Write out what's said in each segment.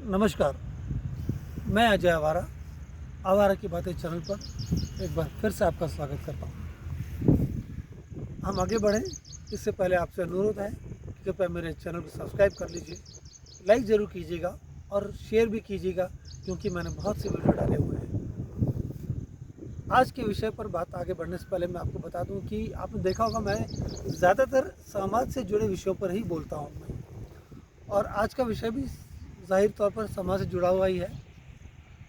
नमस्कार, मैं अजय आवारा, आवारा की बातें चैनल पर एक बार फिर से आपका स्वागत करता हूँ। हम आगे बढ़ें इससे पहले आपसे अनुरोध है कि कृपया मेरे चैनल को सब्सक्राइब कर लीजिए, लाइक ज़रूर कीजिएगा और शेयर भी कीजिएगा, क्योंकि मैंने बहुत सी वीडियो डाले हुए हैं। आज के विषय पर बात आगे बढ़ने से पहले मैं आपको बता दूं कि आपने देखा होगा मैं ज़्यादातर समाज से जुड़े विषयों पर ही बोलता हूं मैं, और आज का विषय भी ज़ाहिर तौर पर समाज से जुड़ा हुआ ही है।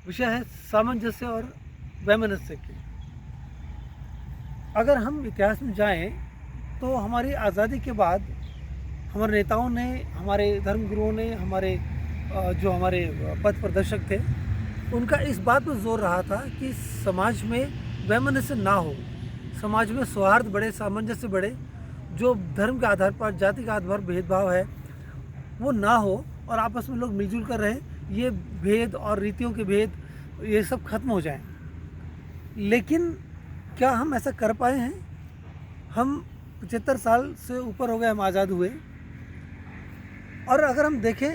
विषय है सामंजस्य और वैमनस्य की। अगर हम इतिहास में जाएं तो हमारी आज़ादी के बाद हमारे नेताओं ने, हमारे धर्मगुरुओं ने, जो हमारे पथ प्रदर्शक थे, उनका इस बात पर जोर रहा था कि समाज में वैमनस्य ना हो, समाज में सौहार्द बढ़े, सामंजस्य बढ़े, जो धर्म के आधार पर, जाति के आधार पर भेदभाव है वो ना हो और आपस में लोग मिलजुल कर रहें, ये भेद और रीतियों के भेद ये सब खत्म हो जाएं। लेकिन क्या हम ऐसा कर पाए हैं? हम 75 साल से ऊपर हो गए हम आज़ाद हुए, और अगर हम देखें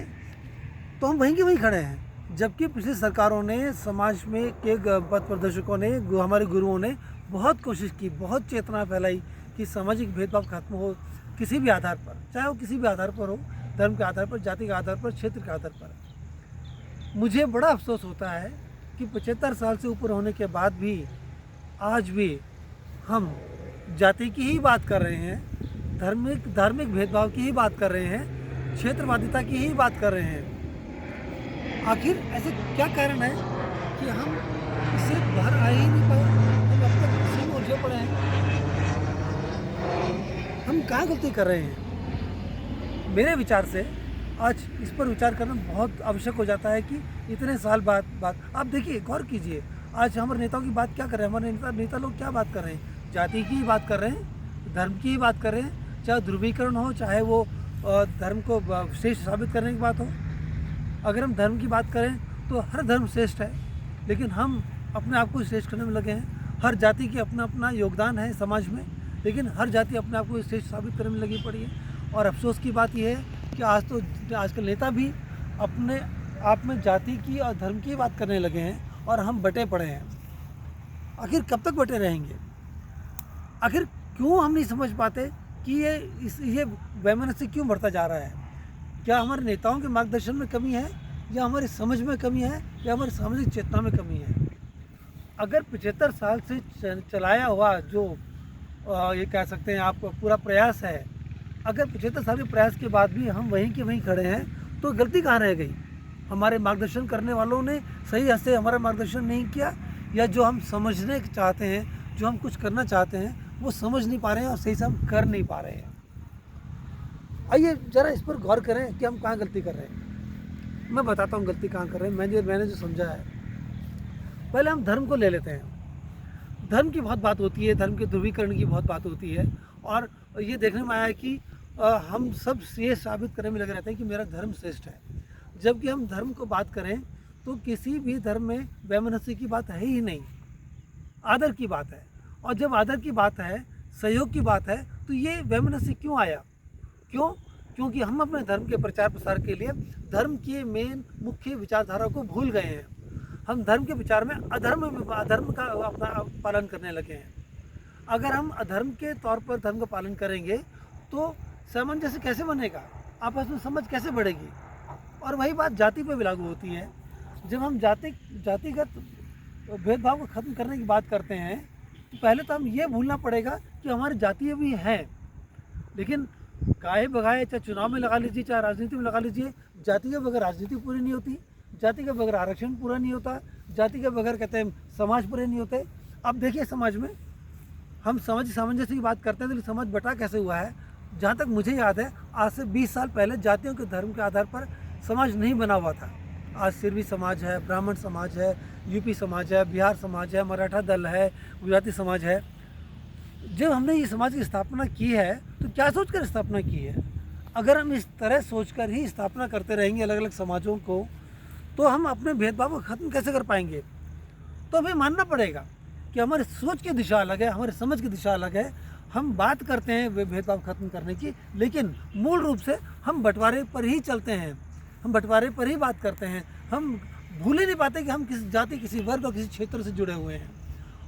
तो हम वहीं के वहीं खड़े हैं, जबकि पिछली सरकारों ने, समाज में के पथ प्रदर्शकों ने, हमारे गुरुओं ने बहुत कोशिश की, बहुत चेतना फैलाई कि सामाजिक भेदभाव खत्म हो, किसी भी आधार पर, चाहे वो किसी भी आधार पर हो, धर्म के आधार पर, जाति के आधार पर, क्षेत्र के आधार पर। मुझे बड़ा अफसोस होता है कि 75 साल से ऊपर होने के बाद भी आज भी हम जाति की ही बात कर रहे हैं, धार्मिक भेदभाव की ही बात कर रहे हैं, क्षेत्रवादिता की ही बात कर रहे हैं। आखिर ऐसे क्या कारण है कि हम इससे बाहर आ ही नहीं पाए? हम अब तक इसी में उलझे पड़े हैं। हम कहाँ गलती कर रहे हैं? मेरे विचार से आज इस पर विचार करना बहुत आवश्यक हो जाता है कि इतने साल बाद आप देखिए, गौर कीजिए, आज हमारे नेताओं की बात क्या कर रहे हैं? हमारे नेता लोग क्या बात कर रहे हैं? जाति की ही बात कर रहे हैं, धर्म की ही बात कर रहे हैं, चाहे ध्रुवीकरण हो, चाहे वो धर्म को श्रेष्ठ साबित करने की बात हो। अगर हम धर्म की बात करें तो हर धर्म श्रेष्ठ है, लेकिन हम अपने आप को श्रेष्ठ करने में लगे हैं। हर जाति की अपना अपना योगदान है समाज में, लेकिन हर जाति अपने आप को श्रेष्ठ साबित करने में लगी पड़ी है। और अफसोस की बात यह है कि आजकल नेता भी अपने आप में जाति की और धर्म की बात करने लगे हैं, और हम बटे पड़े हैं। आखिर कब तक बटे रहेंगे? आखिर क्यों हम नहीं समझ पाते कि ये वैमनस्य क्यों बढ़ता जा रहा है? क्या हमारे नेताओं के मार्गदर्शन में कमी है, या हमारी समझ में कमी है, या हमारी सामाजिक चेतना में कमी है? अगर 75 साल से चलाया हुआ जो ये कह सकते हैं आप पूरा प्रयास है, अगर 75 साल के प्रयास के बाद भी हम वहीं के वहीं खड़े हैं, तो गलती कहाँ रह गई? हमारे मार्गदर्शन करने वालों ने सही हद से हमारा मार्गदर्शन नहीं किया, या जो हम समझने चाहते हैं, जो हम कुछ करना चाहते हैं, वो समझ नहीं पा रहे हैं और सही से हम कर नहीं पा रहे हैं। आइए ज़रा इस पर गौर करें कि हम कहाँ गलती कर रहे हैं। मैं बताता हूँ गलती कहाँ कर रहे हैं। मैंने जो समझा है, पहले हम धर्म को ले लेते हैं। धर्म की बहुत बात होती है, धर्म के ध्रुवीकरण की बहुत बात होती है, और ये देखने में आया है कि हम सब ये साबित करने में लगे रहते हैं कि मेरा धर्म श्रेष्ठ है। जबकि हम धर्म को बात करें तो किसी भी धर्म में वैमनस्य की बात है ही नहीं, आदर की बात है। और जब आदर की बात है, सहयोग की बात है, तो ये वैमनस्य क्यों आया? क्योंकि हम अपने धर्म के प्रचार प्रसार के लिए धर्म के मेन मुख्य विचारधारा को भूल गए हैं। हम धर्म के विचार में अधर्म का अपना पालन करने लगे हैं। अगर हम अधर्म के तौर पर धर्म का पालन करेंगे तो सामंजस्य कैसे बनेगा? आपस में समझ कैसे बढ़ेगी? और वही बात जाति पर भी लागू होती है। जब हम जातिगत भेदभाव को खत्म करने की बात करते हैं, तो पहले तो हम ये भूलना पड़ेगा कि हमारी जातियाँ भी हैं। लेकिन गाहे बगाए, चाहे चुनाव में लगा लीजिए, चाहे राजनीति में लगा लीजिए, जाति के बगैर राजनीति पूरी नहीं होती, जाति के बगैर आरक्षण पूरा नहीं होता, जाति के बगैर कहते हैं समाज पूरे नहीं होते। अब देखिए, समाज में हम सामंजस्य की बात करते हैं, तो समाज बटा कैसे हुआ है? जहाँ तक मुझे याद है, आज से 20 साल पहले जातियों के धर्म के आधार पर समाज नहीं बना हुआ था। आज सिरवी समाज है, ब्राह्मण समाज है, यूपी समाज है, बिहार समाज है, मराठा दल है, गुजराती समाज है। जब हमने ये समाज की स्थापना की है, तो क्या सोचकर स्थापना की है? अगर हम इस तरह सोचकर ही स्थापना करते रहेंगे अलग अलग समाजों को, तो हम अपने भेदभाव को ख़त्म कैसे कर पाएंगे? तो हमें मानना पड़ेगा कि हमारी सोच की दिशा अलग है, हमारी समझ की दिशा अलग है। हम बात करते हैं भेदभाव खत्म करने की, लेकिन मूल रूप से हम बंटवारे पर ही चलते हैं। हम बंटवारे पर ही बात करते हैं। हम भूल ही नहीं पाते कि हम किसी जाति, किसी वर्ग और किसी क्षेत्र से जुड़े हुए हैं।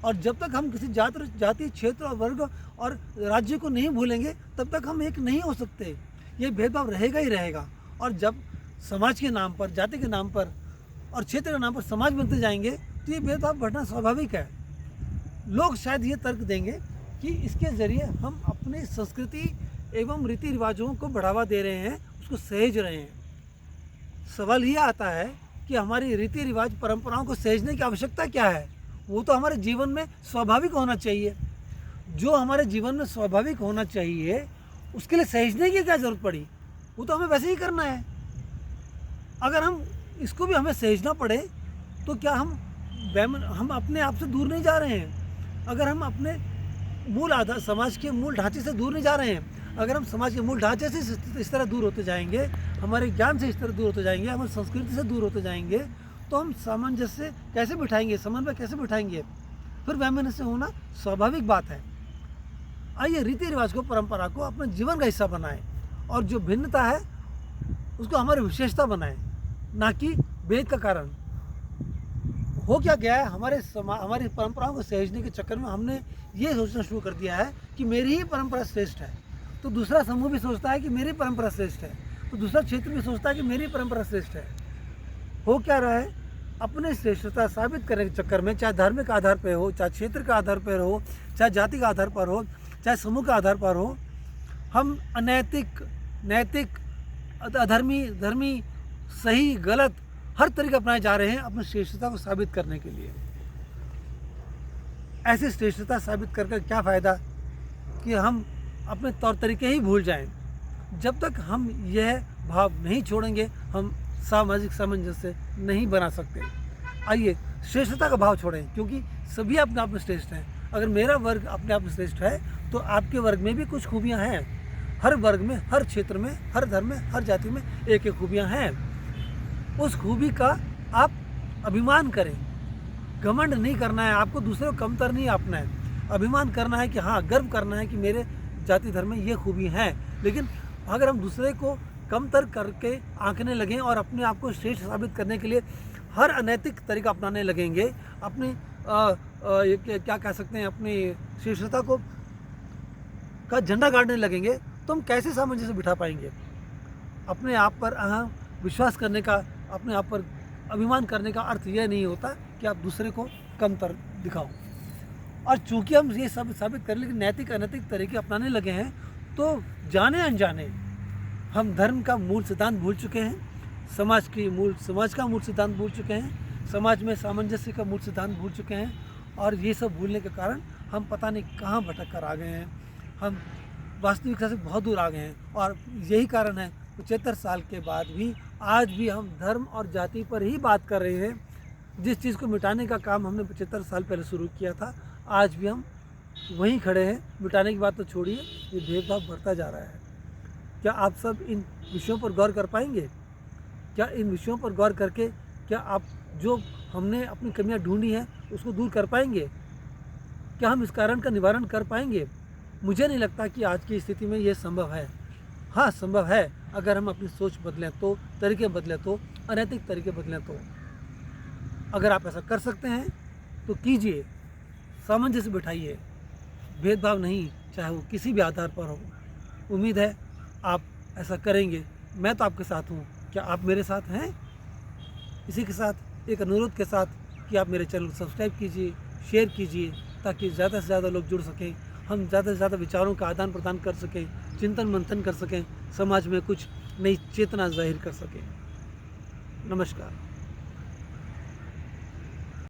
और जब तक हम किसी जाति, क्षेत्र और वर्ग और राज्य को नहीं भूलेंगे, तब तक हम एक नहीं हो सकते। ये भेदभाव रहेगा ही रहेगा। और जब समाज के नाम पर, जाति के नाम पर और क्षेत्र के नाम पर समाज बनते जाएंगे, तो ये भेदभाव बढ़ना स्वाभाविक है। लोग शायद ये तर्क देंगे कि इसके ज़रिए हम अपनी संस्कृति एवं रीति रिवाजों को बढ़ावा दे रहे हैं, उसको सहेज रहे हैं। सवाल ये आता है कि हमारी रीति रिवाज, परंपराओं को सहेजने की आवश्यकता क्या है? वो तो हमारे जीवन में स्वाभाविक होना चाहिए। जो हमारे जीवन में स्वाभाविक होना चाहिए, उसके लिए सहेजने की क्या ज़रूरत पड़ी? वो तो हमें वैसे ही करना है। अगर हम इसको भी हमें सहेजना पड़े, तो क्या हम अपने आप से दूर नहीं जा रहे हैं? अगर हम अपने मूल आधार, समाज के मूल ढांचे से दूर नहीं जा रहे हैं, अगर हम समाज के मूल ढांचे से इस तरह दूर होते जाएंगे, हमारे ज्ञान से इस तरह दूर होते जाएंगे, हमारी संस्कृति से दूर होते जाएंगे, तो हम सामंजस्य कैसे बिठाएंगे, समन्वय कैसे बिठाएंगे? फिर वैमनस्य होना स्वाभाविक बात है। आइए रीति रिवाज को, परंपरा को अपने जीवन का हिस्सा बनाएं और जो भिन्नता है उसको हमारी विशेषता बनाएं, ना कि भेद का कारण। हो क्या गया है, हमारी परंपराओं को सहेजने के चक्कर में हमने ये सोचना शुरू कर दिया है कि मेरी ही परंपरा श्रेष्ठ है। तो दूसरा समूह भी सोचता है कि मेरी परंपरा श्रेष्ठ है, तो दूसरा क्षेत्र भी सोचता है कि मेरी परंपरा श्रेष्ठ है। हो क्या रहा है, अपने श्रेष्ठता साबित करने के चक्कर में, चाहे धार्मिक आधार पर हो, चाहे क्षेत्र के आधार पर हो, चाहे जाति के आधार पर हो, चाहे समूह के आधार पर हो, हम अनैतिक, नैतिक, धर्मी, सही, गलत हर तरीके अपनाए जा रहे हैं अपनी श्रेष्ठता को साबित करने के लिए। ऐसी श्रेष्ठता साबित करके क्या फ़ायदा कि हम अपने तौर तरीके ही भूल जाएं। जब तक हम यह भाव नहीं छोड़ेंगे, हम सामाजिक सामंजस्य नहीं बना सकते। आइए श्रेष्ठता का भाव छोड़ें, क्योंकि सभी अपने आप में श्रेष्ठ हैं। अगर मेरा वर्ग अपने आप में श्रेष्ठ है, तो आपके वर्ग में भी कुछ खूबियाँ हैं। हर वर्ग में, हर क्षेत्र में, हर धर्म में, हर जाति में एक एक खूबियाँ हैं। उस खूबी का आप अभिमान करें। घमंड नहीं करना है, आपको दूसरे को कमतर नहीं आंकना है। अभिमान करना है कि हाँ, गर्व करना है कि मेरे जाति धर्म में ये खूबी हैं। लेकिन अगर हम दूसरे को कमतर करके आंकने लगें और अपने आप को श्रेष्ठ साबित करने के लिए हर अनैतिक तरीका अपनाने लगेंगे, अपनी क्या कह सकते हैं, अपनी श्रेष्ठता का झंडा गाड़ने लगेंगे, तो हम कैसे सामंजस्य बिठा पाएंगे? अपने आप पर विश्वास करने का, अपने आप पर अभिमान करने का अर्थ यह नहीं होता कि आप दूसरे को कमतर दिखाओ। और चूंकि हम ये सब साबित कर लेकिन नैतिक अनैतिक तरीके अपनाने लगे हैं, तो जाने अनजाने हम धर्म का मूल सिद्धांत भूल चुके हैं, समाज का मूल सिद्धांत भूल चुके हैं, समाज में सामंजस्य का मूल सिद्धांत भूल चुके हैं। और ये सब भूलने के कारण हम पता नहीं कहाँ भटक कर आ गए हैं, हम वास्तविकता से बहुत दूर आ गए हैं। और यही कारण है 75 साल के बाद भी आज भी हम धर्म और जाति पर ही बात कर रहे हैं। जिस चीज़ को मिटाने का काम हमने 75 साल पहले शुरू किया था, आज भी हम वहीं खड़े हैं। मिटाने की बात तो छोड़िए, ये भेदभाव बढ़ता जा रहा है। क्या आप सब इन विषयों पर गौर कर पाएंगे? क्या इन विषयों पर गौर करके क्या आप जो हमने अपनी कमियां ढूंढी हैं उसको दूर कर पाएंगे? क्या हम इस कारण का निवारण कर पाएंगे? मुझे नहीं लगता कि आज की स्थिति में ये संभव है। हाँ, संभव है अगर हम अपनी सोच बदलें तो, तरीके बदलें तो, अनैतिक तरीके बदलें तो। अगर आप ऐसा कर सकते हैं तो कीजिए, सामंजस्य बिठाइए, भेदभाव नहीं, चाहे वो किसी भी आधार पर हो। उम्मीद है आप ऐसा करेंगे। मैं तो आपके साथ हूँ, क्या आप मेरे साथ हैं? इसी के साथ एक अनुरोध के साथ कि आप मेरे चैनल को सब्सक्राइब कीजिए, शेयर कीजिए, ताकि ज़्यादा से ज़्यादा लोग जुड़ सकें, हम ज़्यादा से ज़्यादा विचारों का आदान प्रदान कर सकें, चिंतन मंथन कर सकें, समाज में कुछ नई चेतना जाहिर कर सकें। नमस्कार।